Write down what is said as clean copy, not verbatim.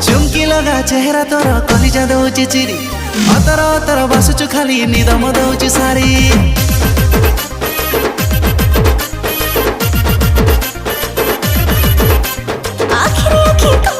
चुमकी लगा चेहरा तोर कलिजा दौची चिरी अतर अतर बसुछु खाली निदम दौची सारी आखिरी आखिर